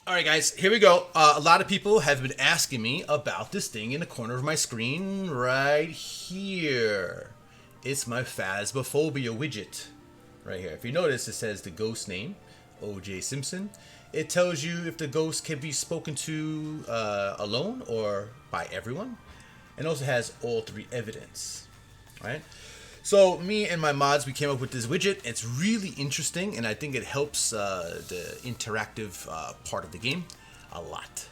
All right, guys, here we go. A lot of people have been asking me about this thing in the corner of my screen right here. It's my Phasmophobia widget right here. If you notice, it says the ghost name, O.J. Simpson. It tells you if the ghost can be spoken to alone or by everyone. And also has all three evidence, right? So me and my mods, we came up with this widget. It's really interesting, and I think it helps the interactive part of the game a lot.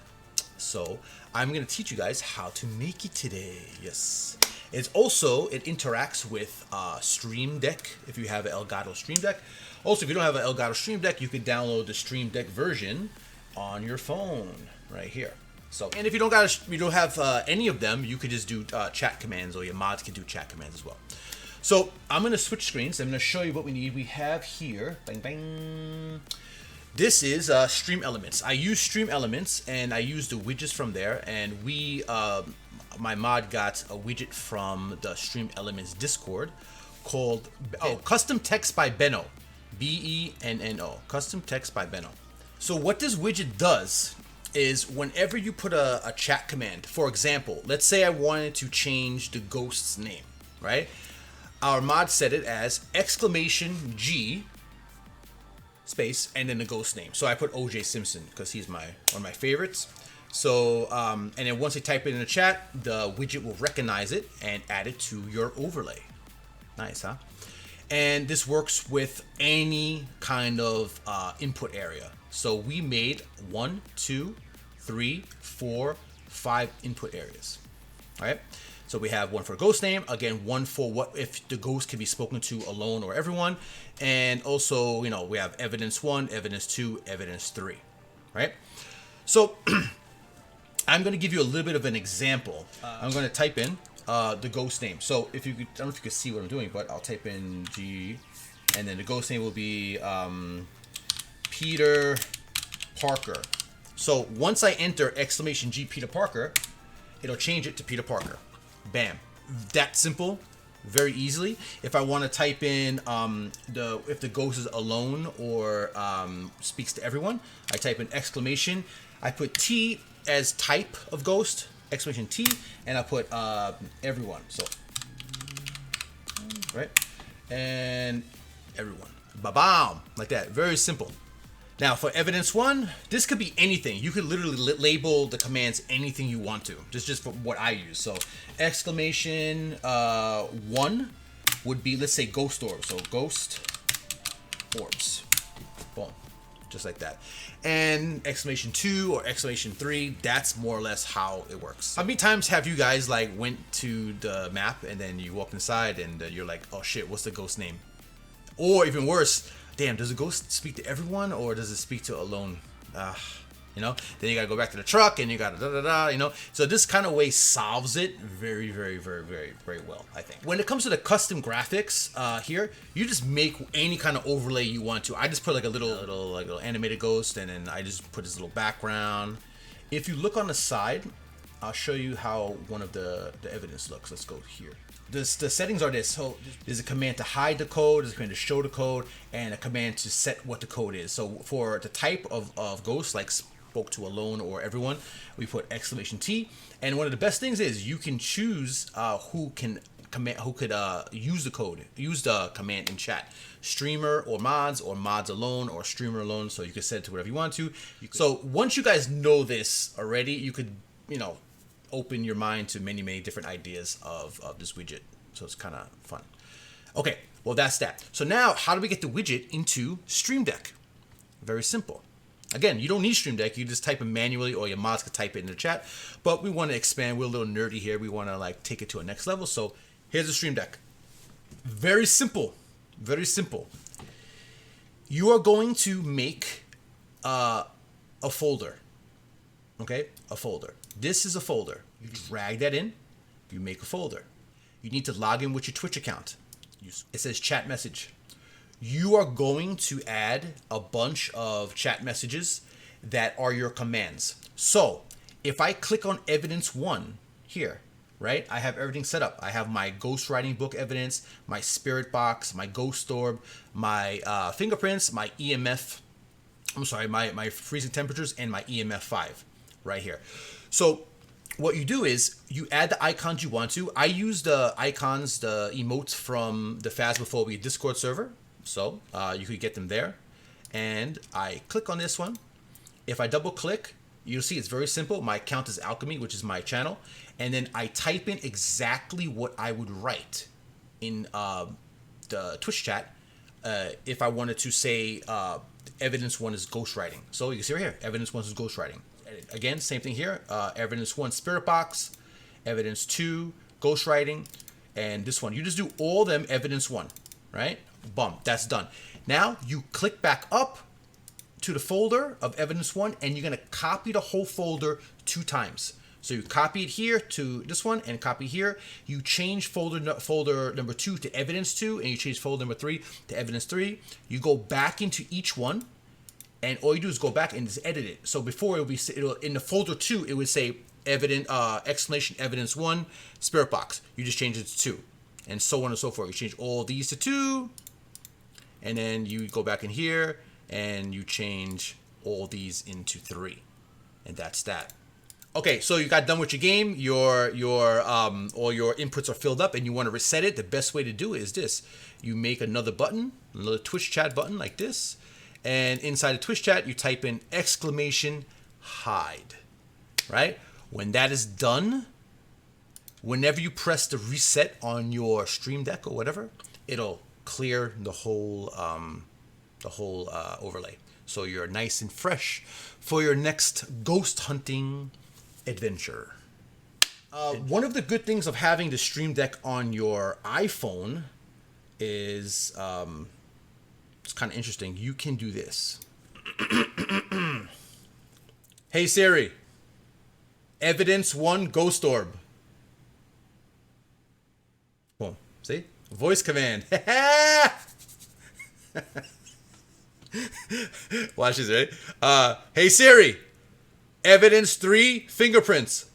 So I'm going to teach you guys how to make it today. Yes. It interacts with Stream Deck if you have an Elgato Stream Deck. Also, if you don't have an Elgato Stream Deck, you could download the Stream Deck version on your phone right here. So, and if you don't have any of them, you could just do chat commands, or your mods can do chat commands as well. So I'm going to switch screens. I'm going to show you what we need. We have here, bang, bang. This is Stream Elements. I use Stream Elements, and I use the widgets from there. And my mod got a widget from the Stream Elements Discord called Custom Text by Benno. B-E-N-N-O. Custom Text by Benno. So what this widget does is whenever you put a chat command, for example, let's say I wanted to change the ghost's name, right? Our mod set it as !G space and then the ghost name. So I put O.J. Simpson because he's one of my favorites. So and then once you type it in the chat, the widget will recognize it and add it to your overlay. Nice, huh? And this works with any kind of input area. So we made 1, 2, 3, 4, 5 input areas. All right. So we have one for ghost name, again, one for what if the ghost can be spoken to alone or everyone, and also, you know, we have evidence 1, evidence 2, evidence 3, right? So I'm going to give you a little bit of an example. I'm going to type in the ghost name. So if you could, I don't know if you can see what I'm doing, but I'll type in G, and then the ghost name will be Peter Parker. So once I enter !G Peter Parker, it'll change it to Peter Parker. Bam. That simple, very easily. If I want to type in if the ghost is alone or speaks to everyone, I type in exclamation. I put T as type of ghost, exclamation T, and I put everyone. So, right? And everyone. Ba-bam. Like that. Very simple. Now for evidence 1, this could be anything. You could literally label the commands anything you want to. Just for what I use. So exclamation 1 would be, let's say, ghost orbs. So ghost orbs. Boom. Just like that. And exclamation 2 or exclamation 3, that's more or less how it works. How many times have you guys like went to the map and then you walked inside and you're like, oh shit, what's the ghost name? Or even worse, damn, does a ghost speak to everyone or does it speak to alone? You know, then you gotta go back to the truck and you gotta da-da-da, you know. So this kind of way solves it very, very, very, very, very well, I think. When it comes to the custom graphics here, you just make any kind of overlay you want to. I just put like a little animated ghost, and then I just put this little background. If you look on the side, I'll show you how one of the evidence looks. Let's go here. The settings are this. So there's a command to hide the code, there's a command to show the code, and a command to set what the code is. So for the type of ghost, like spoke to alone or everyone, we put exclamation T. And one of the best things is you can choose who could use the command in chat. Streamer or mods alone, or streamer alone. So you can set it to whatever you want to. So once you guys know this already, you could, you know, open your mind to many, many different ideas of this widget. So it's kind of fun. Okay, well, that's that. So now, how do we get the widget into Stream Deck? Very simple. Again, you don't need Stream Deck. You just type it manually, or your mods could type it in the chat. But we want to expand. We're a little nerdy here. We want to like take it to a next level. So here's the Stream Deck. Very simple. Very simple. You are going to make a folder. Okay, a folder. This is a folder. You drag that in, you make a folder. You need to log in with your Twitch account. It says chat message. You are going to add a bunch of chat messages that are your commands. So if I click on evidence 1 here, right, I have everything set up. I have my ghostwriting book evidence, my spirit box, my ghost orb, my fingerprints, my EMF I'm sorry, my freezing temperatures and my EMF 5 right here. So what you do is you add the icons you want to. I use the icons, the emotes from the Phasmophobia Discord server. So you could get them there. And I click on this one. If I double click, you'll see it's very simple. My account is Alchemy, which is my channel. And then I type in exactly what I would write in the Twitch chat if I wanted to say evidence 1 is ghostwriting. So you can see right here, evidence 1 is ghostwriting. Again, same thing here. Evidence 1, spirit box. Evidence 2, ghostwriting. And this one, you just do all them evidence 1, right? Boom, that's done. Now you click back up to the folder of evidence 1, and you're gonna copy the whole folder 2 times. So you copy it here to this one and copy here. You change folder number 2 to evidence 2, and you change folder number 3 to evidence 3. You go back into each one, and all you do is go back and just edit it. So before it'll in the folder 2, it would say exclamation evidence 1 spirit box. You just change it to 2, and so on and so forth. You change all these to 2, and then you go back in here and you change all these into 3, and that's that. Okay, so you got done with your game. All your inputs are filled up, and you want to reset it. The best way to do it is this: you make another button, another Twitch chat button like this, and inside the Twitch chat you type in exclamation hide. Right? When that is done, whenever you press the reset on your Stream Deck or whatever, it'll clear the whole overlay, so you're nice and fresh for your next ghost hunting adventure. One of the good things of having the Stream Deck on your iPhone is it's kind of interesting. You can do this. Hey Siri, evidence 1 ghost orb. Boom. See? Voice command. Watch this, right? Hey Siri, evidence 3 fingerprints.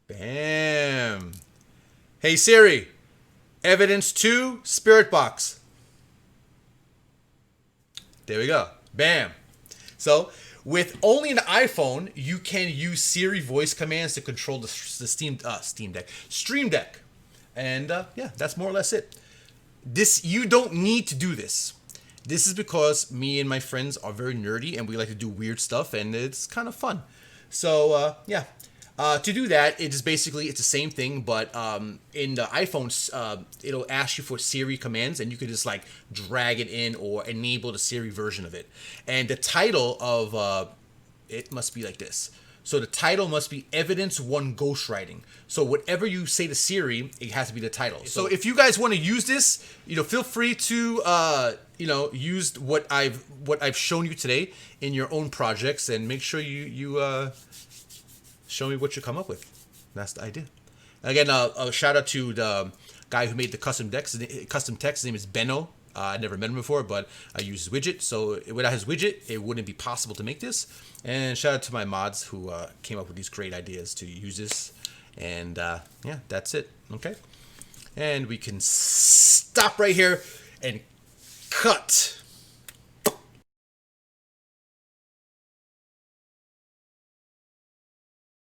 Bam. Hey Siri, evidence 2 spirit box. There we go. Bam. So with only an iPhone, you can use Siri voice commands to control the Stream Deck. And yeah, that's more or less it. You don't need to do this. This is because me and my friends are very nerdy and we like to do weird stuff, and it's kind of fun. So yeah, to do that, it's the same thing, but in the iPhones, it'll ask you for Siri commands, and you can just like drag it in or enable the Siri version of it. And the title of it must be like this. So the title must be Evidence 1 Ghostwriting. So whatever you say to Siri, it has to be the title. So if you guys want to use this, feel free to use what I've shown you today in your own projects, and make sure you show me what you come up with. That's the idea. Again, a shout out to the guy who made the custom text. His name is Benno. I never met him before, but I use his widget. So without his widget, it wouldn't be possible to make this. And shout out to my mods who came up with these great ideas to use this. And yeah, that's it. Okay. And we can stop right here and cut.